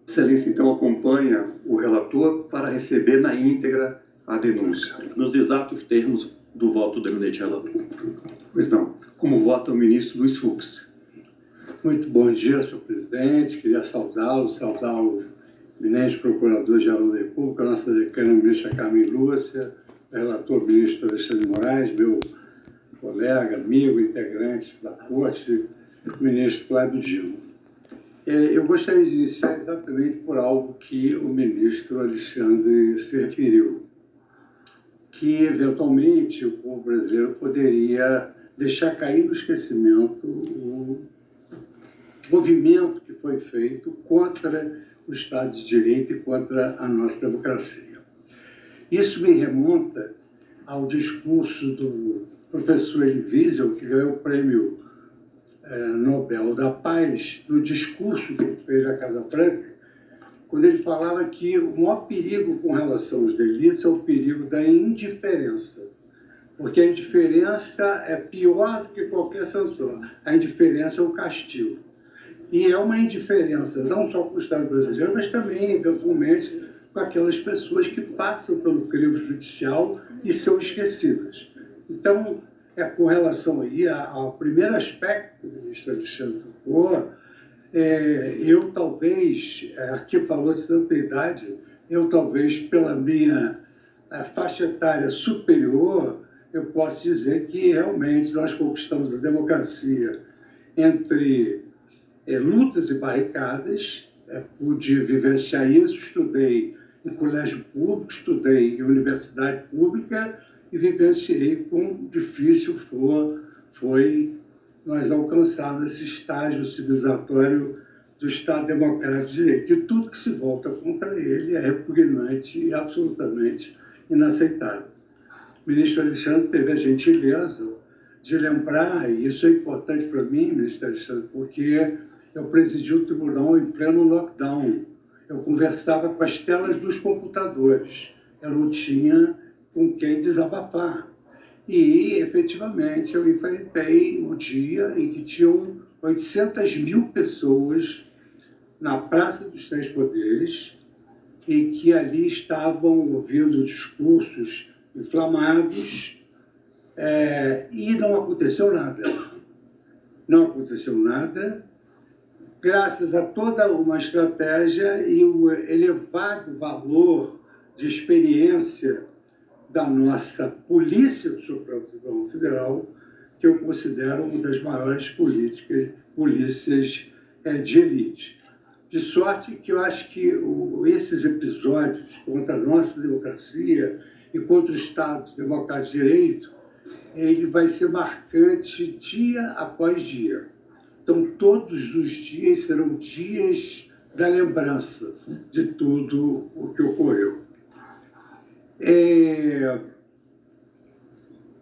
Excelência, então, acompanha o relator para receber na íntegra a denúncia. Nos exatos termos do voto do eminente relator. Pois não. Como vota o ministro Luiz Fux? Muito bom dia, senhor presidente. Queria saudar o eminente procurador-geral da República, a nossa decana, a ministra Carmen Lúcia, o relator, ministro Alexandre Moraes, meu colega, amigo, integrante da Corte, o ministro Flávio Dino. Eu gostaria de iniciar exatamente por algo que o ministro Alexandre se referiu, que, eventualmente, o povo brasileiro poderia deixar cair no esquecimento o movimento que foi feito contra o Estado de Direito e contra a nossa democracia. Isso me remonta ao discurso do professor Elie Wiesel, que ganhou o prêmio Nobel da Paz, no discurso que ele fez na Casa Branca, quando ele falava que o maior perigo com relação aos delitos é o perigo da indiferença, porque a indiferença é pior do que qualquer sanção. A indiferença é o castigo. E é uma indiferença não só com o Estado brasileiro, mas também, eventualmente, com aquelas pessoas que passam pelo crivo judicial e são esquecidas. Então, com relação aí ao primeiro aspecto que o ministro Alexandre tocou, eu talvez, aqui falou-se tanta idade, eu talvez, pela minha faixa etária superior, eu posso dizer que realmente nós conquistamos a democracia entre lutas e barricadas. Pude vivenciar isso, estudei em colégio público, estudei em universidade pública e vivenciei quão difícil foi nós alcançarmos esse estágio civilizatório do Estado Democrático de Direito. E tudo que se volta contra ele é repugnante e absolutamente inaceitável. O ministro Alexandre teve a gentileza de lembrar, e isso é importante para mim, ministro Alexandre, porque eu presidi o tribunal em pleno lockdown. Eu conversava com as telas dos computadores. Eu não tinha com quem desabafar. E, efetivamente, eu enfrentei o dia em que tinham 800 mil pessoas na Praça dos Três Poderes e que ali estavam ouvindo discursos inflamados e não aconteceu nada. Não aconteceu nada, graças a toda uma estratégia e o elevado valor de experiência da nossa Polícia do Supremo Tribunal Federal, que eu considero uma das maiores polícias de elite. De sorte que eu acho que esses episódios contra a nossa democracia e contra o Estado Democrático de Direito, ele vai ser marcante dia após dia. Então, todos os dias serão dias da lembrança de tudo o que ocorreu.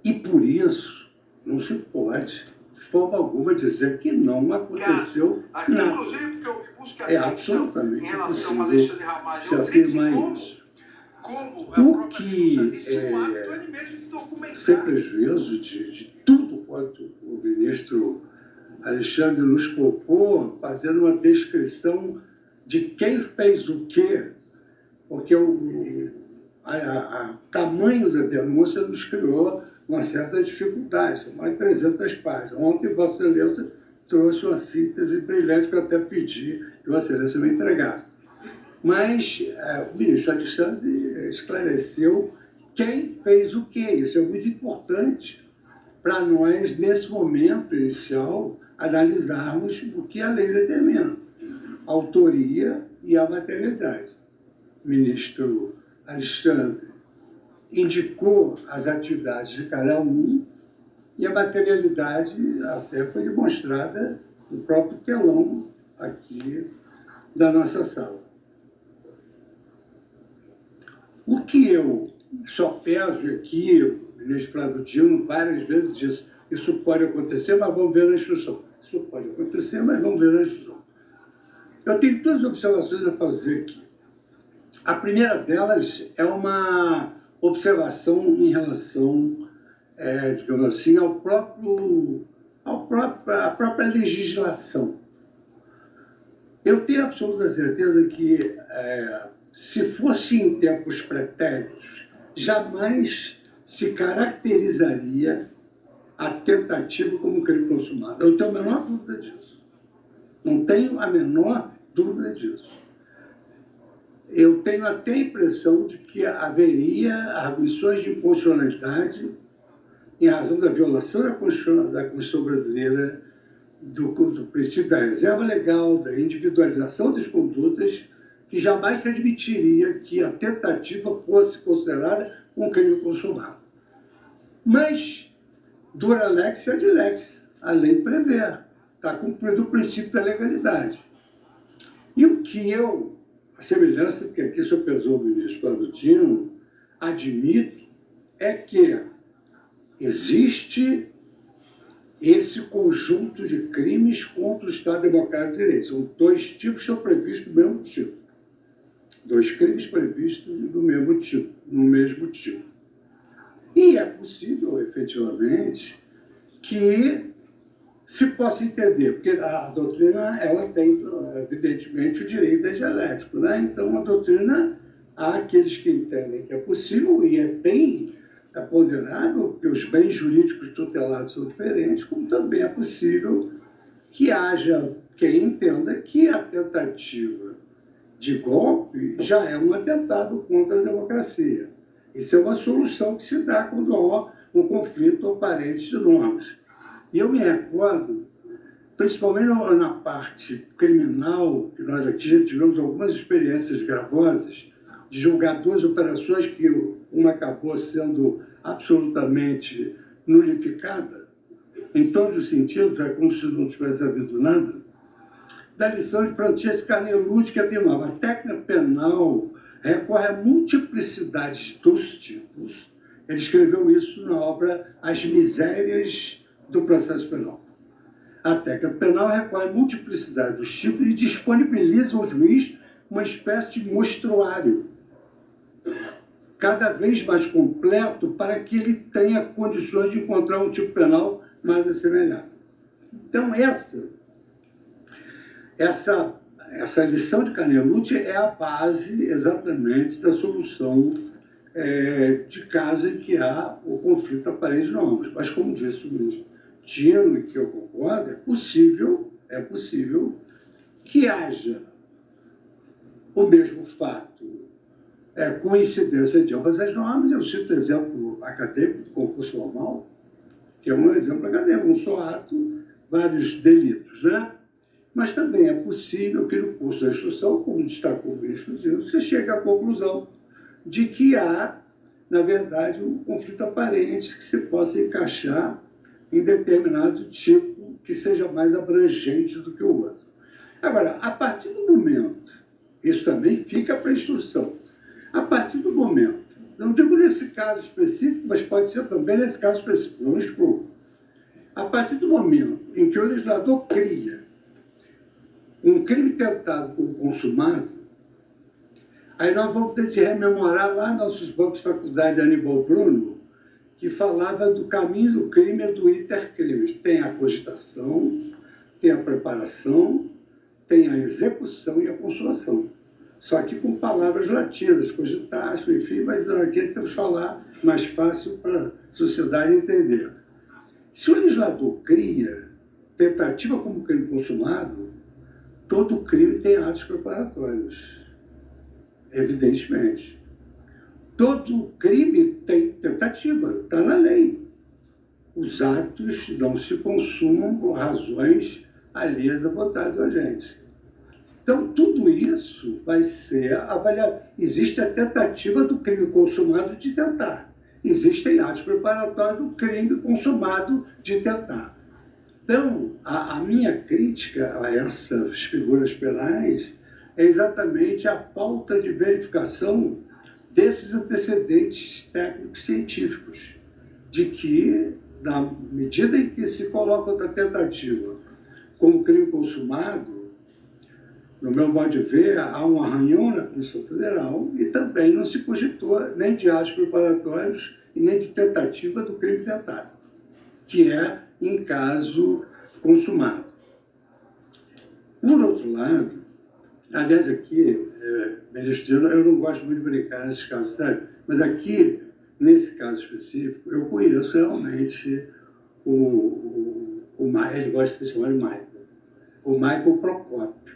E por isso, não se pode, de forma alguma, dizer que não aconteceu nada. Inclusive, porque eu busco a absolutamente em relação a possível Alexandre Ramalho se afirmar isso. O que sem prejuízo de tudo quanto o ministro Alexandre nos propôs, fazendo uma descrição de quem fez o quê, porque o tamanho da denúncia nos criou uma certa dificuldade, são mais de 300 páginas. Ontem, Vossa Excelência trouxe uma síntese brilhante que eu até pedi que Vossa Excelência me entregasse. Mas o ministro Alexandre esclareceu quem fez o quê. Isso é muito importante para nós, nesse momento inicial, analisarmos o que a lei determina, a autoria e a materialidade. O ministro Alexandre indicou as atividades de cada um e a materialidade até foi demonstrada no próprio telão aqui da nossa sala. O que eu só peço aqui, o ministro Flávio Dino várias vezes disse, isso pode acontecer, mas vamos ver na instrução. Isso pode acontecer, mas vamos ver na instrução. Eu tenho duas observações a fazer aqui. A primeira delas é uma observação em relação, digamos assim, à própria legislação. Eu tenho absoluta certeza que, se fosse em tempos pretéritos, jamais se caracterizaria a tentativa como crime consumado. Eu tenho a menor dúvida disso. Não tenho a menor dúvida disso. Eu tenho até a impressão de que haveria arguições de inconstitucionalidade em razão da violação da Constituição brasileira, do princípio da reserva legal, da individualização das condutas, que jamais se admitiria que a tentativa fosse considerada um crime consumado. Mas, dura lex ad lex, a lei prevê, está cumprido o princípio da legalidade. E o que a semelhança que aqui sopesou o ministro Palutino, admito, é que existe esse conjunto de crimes contra o Estado Democrático de Direito. São dois tipos que são previstos do mesmo tipo. Dois crimes previstos do mesmo tipo, no mesmo tipo. E é possível, efetivamente, que se possa entender, porque a doutrina ela tem, evidentemente, o direito é dialético, né? Então, a doutrina, há aqueles que entendem que é possível, e é bem ponderável, que os bens jurídicos tutelados são diferentes, como também é possível que haja quem entenda que a tentativa de golpe já é um atentado contra a democracia. Isso é uma solução que se dá quando há um conflito aparente de normas. E eu me recordo, principalmente na parte criminal, que nós aqui já tivemos algumas experiências gravosas, de julgar duas operações que uma acabou sendo absolutamente nulificada, em todos os sentidos, é como se não tivesse havido nada, da lição de Francesco Canelucci, que afirmava: a técnica penal recorre a multiplicidades dos tipos. Ele escreveu isso na obra As Misérias do Processo Penal. A técnica penal recorre a multiplicidade dos tipos e disponibiliza ao juiz uma espécie de mostruário, cada vez mais completo, para que ele tenha condições de encontrar um tipo penal mais assemelhado. Então, essa lição de Canelucci é a base, exatamente, da solução de casos em que há o conflito aparente de normas. Mas, como disse o ministro Tino, e que eu concordo, é possível que haja o mesmo fato, coincidência de ambas as normas. Eu cito o exemplo acadêmico do concurso formal, que é um exemplo acadêmico, um só ato, vários delitos, né? Mas também é possível que no curso da instrução, como destacou o ministro Zino, você chegue à conclusão de que há, na verdade, um conflito aparente que se possa encaixar em determinado tipo que seja mais abrangente do que o outro. Agora, a partir do momento, isso também fica para a instrução, a partir do momento, não digo nesse caso específico, mas pode ser também nesse caso específico, não excluo, a partir do momento em que o legislador cria um crime tentado como consumado, aí nós vamos ter de rememorar lá nossos bancos de faculdade de Aníbal Bruno, que falava do caminho do crime e do intercrime. Tem a cogitação, tem a preparação, tem a execução e a consumação. Só que com palavras latinas, cogitatio, enfim, mas aqui temos que falar mais fácil para a sociedade entender. Se o legislador cria tentativa como crime consumado, todo crime tem atos preparatórios, evidentemente. Todo crime tem tentativa, está na lei. Os atos não se consumam por razões alheias à vontade do agente. Então, tudo isso vai ser avaliado. Existe a tentativa do crime consumado de tentar. Existem atos preparatórios do crime consumado de tentar. Então, a minha crítica a essas figuras penais é exatamente a falta de verificação desses antecedentes técnicos científicos, de que, na medida em que se coloca a tentativa como crime consumado, no meu modo de ver, há um arranhão na Constituição Federal e também não se cogitou nem de atos preparatórios e nem de tentativa do crime tentado, que é em caso consumado. Por outro lado, Aliás, aqui, ministro Dino, eu não gosto muito de brincar nesses casos, sabe? Mas aqui, nesse caso específico, eu conheço realmente o Michael, ele gosta de ser chamado de Michael, o Michael Procópio.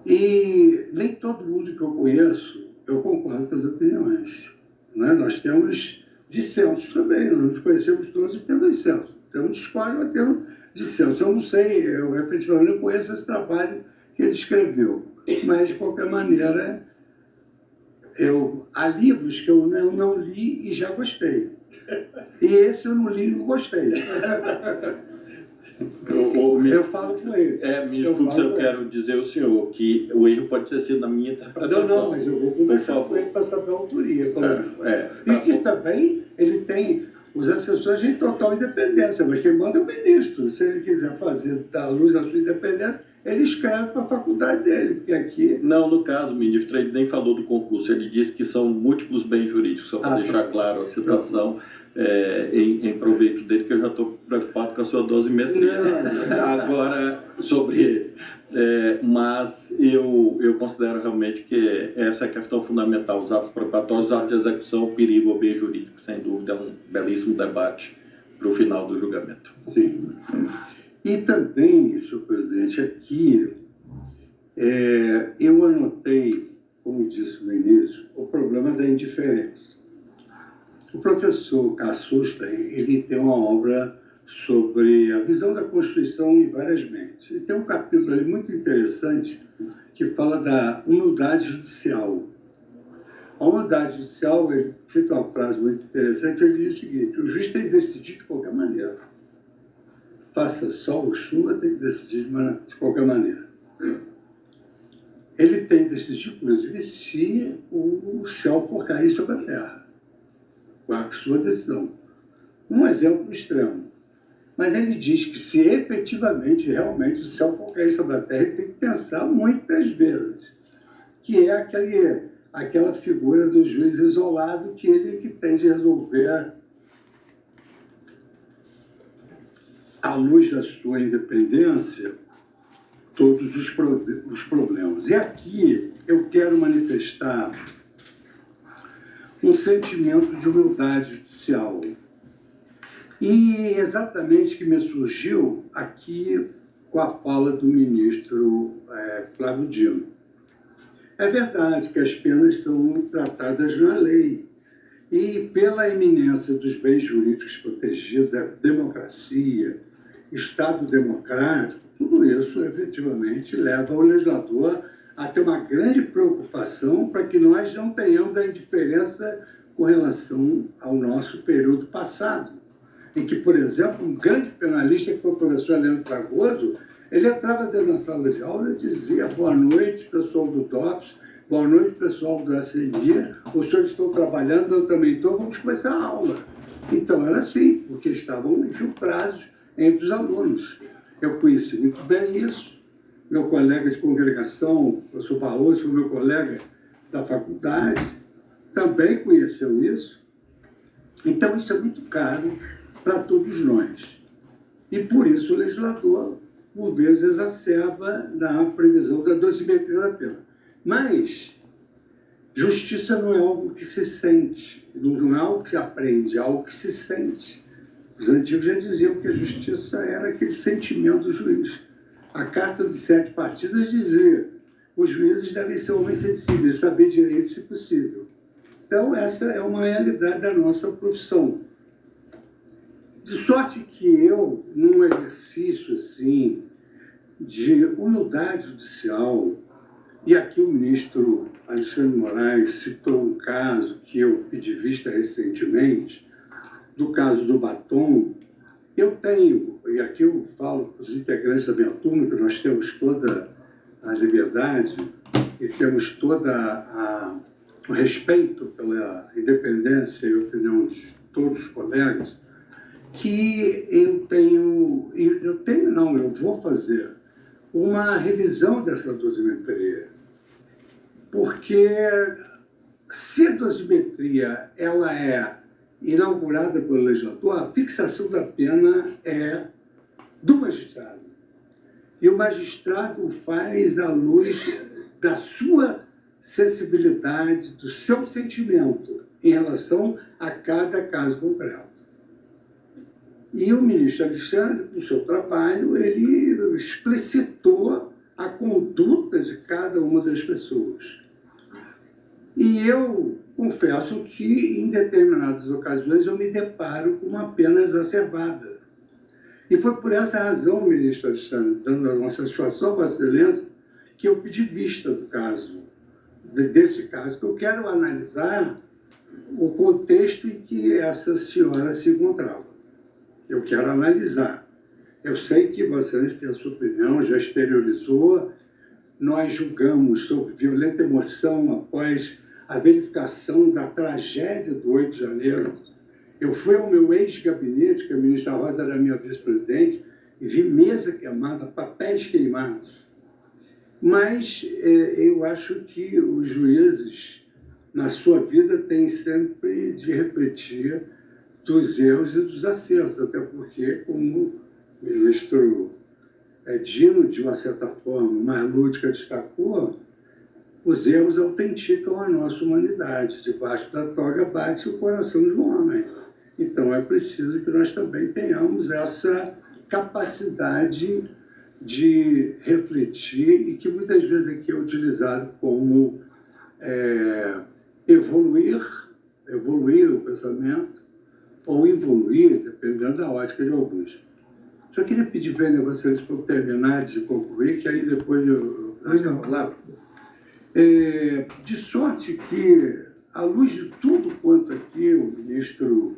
E nem todo mundo que eu conheço, eu concordo com as opiniões. Né? Nós temos dissensos também, nós nos conhecemos todos e temos dissensos. Temos discórdia, mas temos dissensos. Eu não sei, eu efetivamente não conheço esse trabalho que ele escreveu, mas de qualquer maneira, há livros que eu não li e já gostei. E esse eu não li e não gostei. Eu falo com ele. Ministro Fux, eu quero dizer ao senhor que o erro pode ter sido na minha interpretação. Não, mas eu vou conversar com ele para saber a autoria. E que também ele tem, os assessores têm total independência, mas quem manda é o ministro. Se ele quiser fazer da luz da sua independência, ele escreve para a faculdade dele, porque aqui... Não, no caso, ministro, ele nem falou do concurso, ele disse que são múltiplos bens jurídicos, só para deixar claro a citação em proveito dele, que eu já estou preocupado com a sua dosimetria. Agora, sobre... mas eu considero realmente que essa é a questão fundamental, os atos probatórios, os atos de execução, o perigo ao bem jurídico, sem dúvida, é um belíssimo debate para o final do julgamento. Sim. E também, senhor presidente, aqui eu anotei, como disse no início, o problema da indiferença. O professor Cassusta, ele tem uma obra sobre a visão da Constituição em várias mentes. E tem um capítulo ali muito interessante que fala da humildade judicial. A humildade judicial, ele cita uma frase muito interessante, ele diz o seguinte: o juiz tem que decidir de qualquer maneira. Faça sol ou chuva, tem que decidir de qualquer maneira. Ele tem que decidir, inclusive, se o céu for cair sobre a terra, com a sua decisão. Um exemplo extremo. Mas ele diz que se efetivamente, realmente, o céu for cair sobre a terra, ele tem que pensar muitas vezes, que é aquela figura do juiz isolado que ele que tem de resolver à luz da sua independência, todos os problemas. E aqui eu quero manifestar um sentimento de humildade judicial. E exatamente que me surgiu aqui com a fala do ministro Flávio Dino. É verdade que as penas são tratadas na lei, e pela eminência dos bens jurídicos protegidos, da democracia, Estado democrático, tudo isso efetivamente leva o legislador a ter uma grande preocupação para que nós não tenhamos a indiferença com relação ao nosso período passado, em que, por exemplo, um grande penalista, que foi o professor Leandro Fragoso, ele entrava dentro da sala de aula e dizia: boa noite, pessoal do DOPS, boa noite, pessoal do SNI, os senhores estão trabalhando, eu também estou, vamos começar a aula. Então, era assim, porque estavam infiltrados entre os alunos. Eu conheci muito bem isso. Meu colega de congregação, o professor Barroso, foi meu colega da faculdade, também conheceu isso. Então, isso é muito caro para todos nós. E, por isso, o legislador, por vezes, exacerba na previsão da dosimetria da pena. Mas justiça não é algo que se sente, não é algo que se aprende, é algo que se sente. Os antigos já diziam que a justiça era aquele sentimento do juiz. A Carta de 7 Partidas dizia: os juízes devem ser homens sensíveis, saber direito se possível. Então, essa é uma realidade da nossa profissão. De sorte que eu, num exercício assim, de humildade judicial, e aqui o ministro Alexandre de Moraes citou um caso que eu pedi vista recentemente, do caso do batom. Eu tenho, e aqui eu falo para os integrantes da minha turma, que nós temos toda a liberdade e temos toda o respeito pela independência e opinião de todos os colegas, que eu vou fazer uma revisão dessa dosimetria. Porque se a dosimetria ela é inaugurada pelo legislador, a fixação da pena é do magistrado. E o magistrado o faz à luz da sua sensibilidade, do seu sentimento em relação a cada caso concreto. E o ministro Alexandre, no seu trabalho, ele explicitou a conduta de cada uma das pessoas. E eu confesso que, em determinadas ocasiões, eu me deparo com uma pena exacerbada. E foi por essa razão, ministro Alexandre, dando uma satisfação a Vossa Excelência, que eu pedi vista do caso, desse caso, que eu quero analisar o contexto em que essa senhora se encontrava. Eu quero analisar. Eu sei que Vossa Excelência tem a sua opinião, já exteriorizou. Nós julgamos sob violenta emoção após a verificação da tragédia do 8 de janeiro. Eu fui ao meu ex-gabinete, que a ministra Rosa era minha vice-presidente, e vi mesa queimada, papéis queimados. Mas eu acho que os juízes, na sua vida, têm sempre de refletir dos erros e dos acertos, até porque, como o ministro Dino, de uma certa forma, mais lúdica, destacou, os erros autenticam a nossa humanidade. Debaixo da toga bate o coração de um homem. Então, é preciso que nós também tenhamos essa capacidade de refletir e que muitas vezes aqui é utilizado como evoluir o pensamento ou evoluir, dependendo da ótica de alguns. Só queria pedir bem a vocês para eu terminar de concluir, que aí depois eu vou falar. De sorte que, à luz de tudo quanto aqui o ministro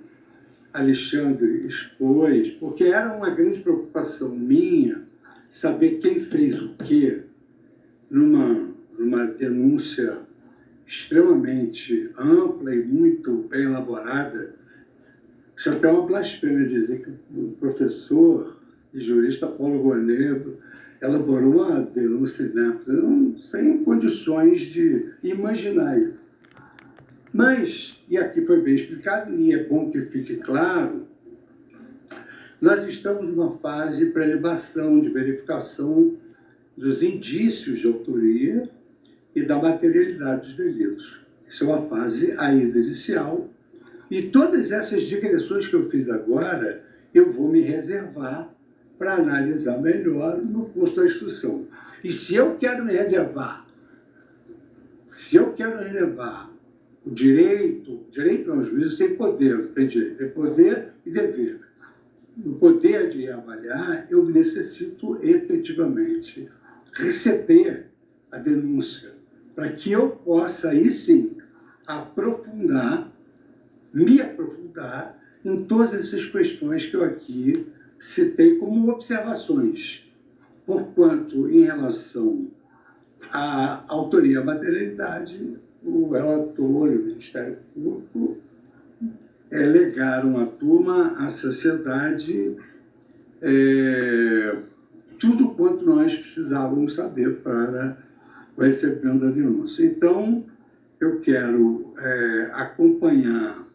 Alexandre expôs, porque era uma grande preocupação minha saber quem fez o quê numa denúncia extremamente ampla e muito bem elaborada. Isso até é uma blasfêmia dizer que o professor e jurista Paulo Gonebo elaborou uma denúncia sem condições de imaginar isso. Mas, e aqui foi bem explicado, e é bom que fique claro, nós estamos numa fase de prelevação, de verificação dos indícios de autoria e da materialidade dos delitos. Isso é uma fase ainda inicial. E todas essas digressões que eu fiz agora, eu vou me reservar para analisar melhor no curso da instrução. E se eu quero me reservar, o direito não, o juiz tem poder, tem direito, tem poder e dever. No poder de avaliar, eu necessito efetivamente receber a denúncia, para que eu possa, aí sim, me aprofundar em todas essas questões que eu aqui citei como observações. Porquanto, em relação à autoria e à materialidade, o relator e o Ministério Público legaram à turma, à sociedade, tudo quanto nós precisávamos saber para o recebimento da denúncia. Então, eu quero acompanhar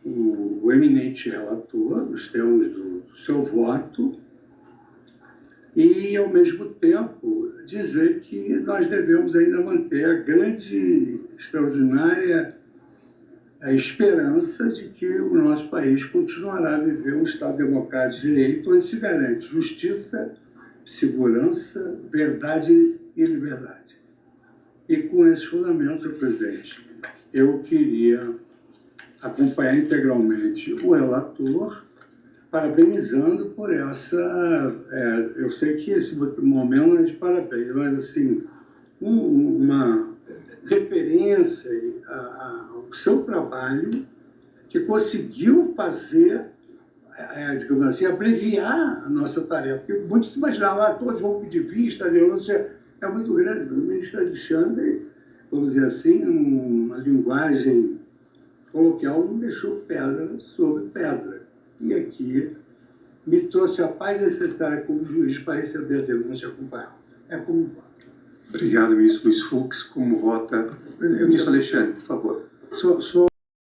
o eminente relator, nos termos do seu voto, e, ao mesmo tempo, dizer que nós devemos ainda manter a grande, extraordinária esperança de que o nosso país continuará a viver um Estado democrático de direito, onde se garante justiça, segurança, verdade e liberdade. E com esses fundamentos, senhor presidente, eu queria acompanhar integralmente o relator, parabenizando por essa... eu sei que esse momento não é de parabéns, mas, assim, uma referência ao seu trabalho, que conseguiu fazer, digamos assim, abreviar a nossa tarefa. Porque muitos se imaginavam, todos vão pedir vista, a denúncia é muito grande. O ministro Alexandre, vamos dizer assim, uma linguagem coloquial, não deixou pedra sobre pedra. E aqui me trouxe a paz necessária como juiz para receber a denúncia e acompanhar. É como voto. Obrigado, ministro Luiz Fux. Como vota? Ministro Alexandre, por favor. Sou